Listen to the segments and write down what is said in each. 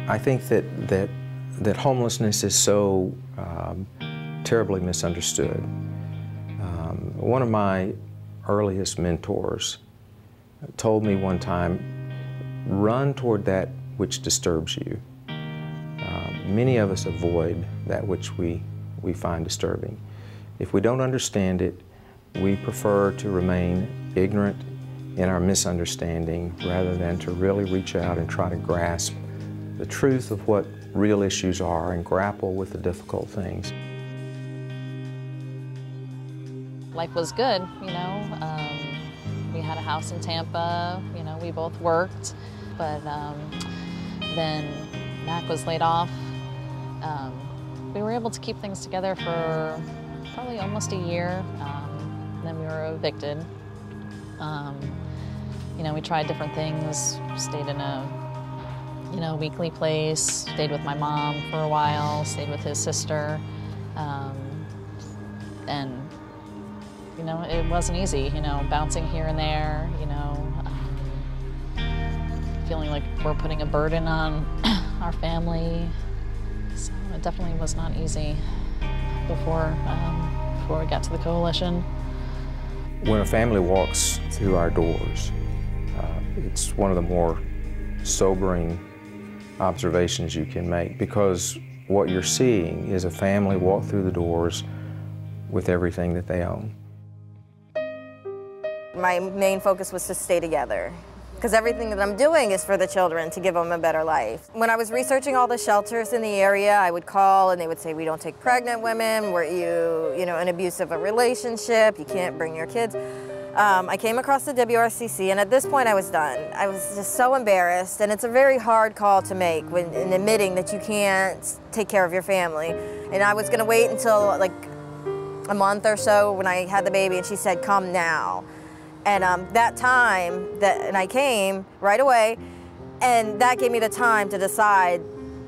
I think that homelessness is so terribly misunderstood. One of my earliest mentors told me one time, run toward that which disturbs you. Many of us avoid that which we find disturbing. If we don't understand it, we prefer to remain ignorant in our misunderstanding rather than to really reach out and try to grasp the truth of what real issues are and grapple with the difficult things. Life was good, you know. We had a house in Tampa, you know, we both worked, but then Mac was laid off. We were able to keep things together for probably almost a year. Then we were evicted. You know, we tried different things, stayed in a, you know, weekly place, stayed with my mom for a while, stayed with his sister. And, you know, it wasn't easy, you know, bouncing here and there, you know, feeling like we're putting a burden on our family. So it definitely was not easy before we got to the coalition. When a family walks through our doors, it's one of the more sobering observations you can make, because what you're seeing is a family walk through the doors with everything that they own. My main focus was to stay together, because everything that I'm doing is for the children, to give them a better life. When I was researching all the shelters in the area, I would call and they would say, we don't take pregnant women, were you know, in abusive a relationship, you can't bring your kids. I came across the WRCC, and at this point I was done. I was just so embarrassed, and it's a very hard call to make in admitting that you can't take care of your family. And I was gonna wait until like a month or so when I had the baby, and she said, come now. And that time, and I came right away, and that gave me the time to decide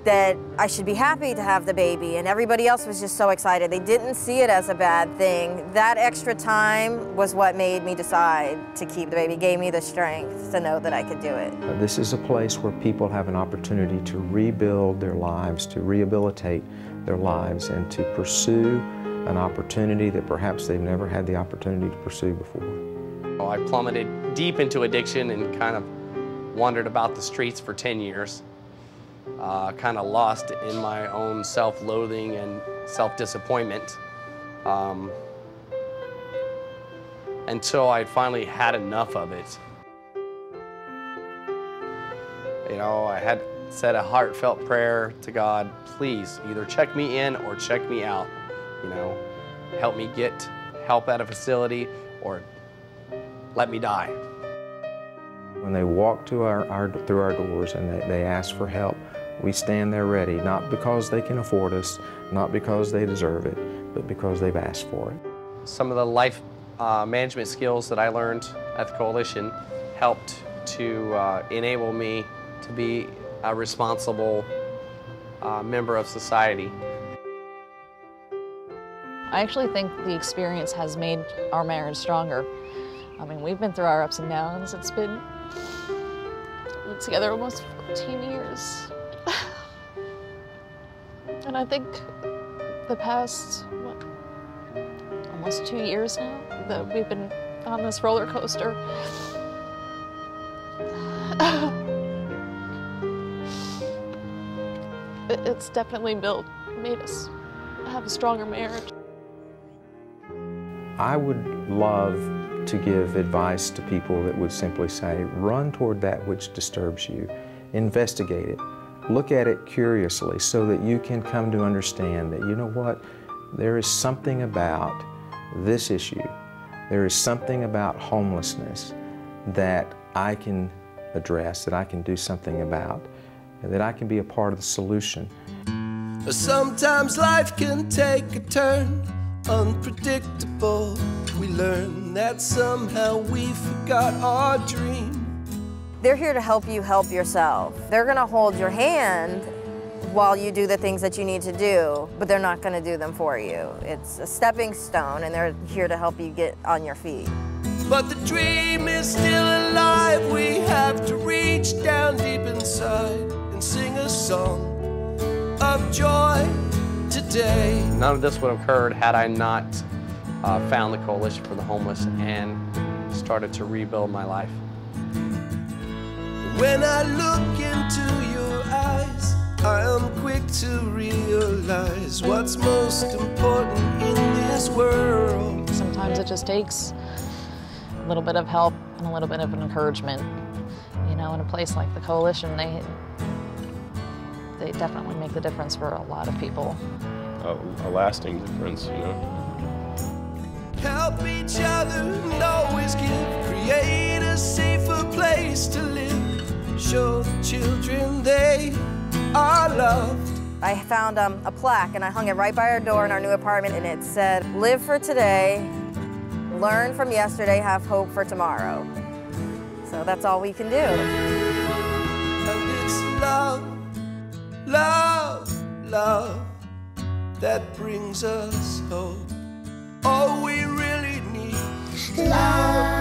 that I should be happy to have the baby, and everybody else was just so excited. They didn't see it as a bad thing. That extra time was what made me decide to keep the baby, gave me the strength to know that I could do it. This is a place where people have an opportunity to rebuild their lives, to rehabilitate their lives, and to pursue an opportunity that perhaps they've never had the opportunity to pursue before. I plummeted deep into addiction and kind of wandered about the streets for 10 years. Kind of lost in my own self-loathing and self-disappointment until I finally had enough of it. You know, I had said a heartfelt prayer to God, please either check me in or check me out. You know, help me get help at a facility or let me die. When they walk through our doors and they ask for help, we stand there ready, not because they can afford us, not because they deserve it, but because they've asked for it. Some of the life management skills that I learned at the Coalition helped to enable me to be a responsible member of society. I actually think the experience has made our marriage stronger. I mean, we've been through our ups and downs. We've been together almost 14 years. And I think the past, almost 2 years now that we've been on this roller coaster. It's definitely made us have a stronger marriage. I would love to give advice to people that would simply say, run toward that which disturbs you, investigate it, look at it curiously so that you can come to understand that, you know what, there is something about this issue, there is something about homelessness that I can address, that I can do something about, and that I can be a part of the solution. Sometimes life can take a turn, unpredictable. We learn that somehow we forgot our dream. They're here to help you help yourself. They're gonna hold your hand while you do the things that you need to do, but they're not gonna do them for you. It's a stepping stone, and they're here to help you get on your feet. But the dream is still alive. We have to reach down deep inside and sing a song. song of joy today. None of this would have occurred had I not found the Coalition for the Homeless and started to rebuild my life. When I look into your eyes, I am quick to realize what's most important in this world. Sometimes it just takes a little bit of help and a little bit of encouragement. You know, in a place like the Coalition, they definitely make the difference for a lot of people. A lasting difference, you know. Help each other and always give. Create a safer place to live. Show the children they are loved. I found a plaque and I hung it right by our door in our new apartment, and it said, "Live for today, learn from yesterday, have hope for tomorrow." So that's all we can do. And it's love, love, love that brings us hope. All we really need is love.